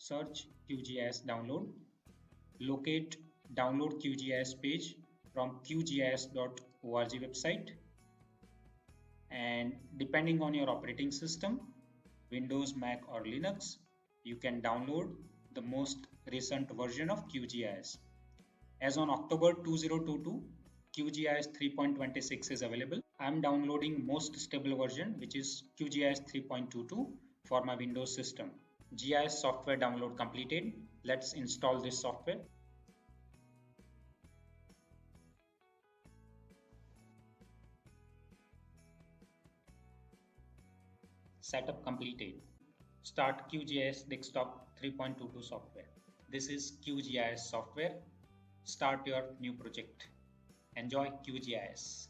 search QGIS download, locate download QGIS page from qgis.org website, and depending on your operating system, Windows, Mac or Linux, you can download the most recent version of QGIS. As on October 2022, QGIS 3.26 is available. I am downloading most stable version, which is QGIS 3.22 for my Windows system. GIS software download completed. Let's install this software. Setup completed. Start QGIS Desktop 3.22 software. This is QGIS software. Start your new project. Enjoy QGIS.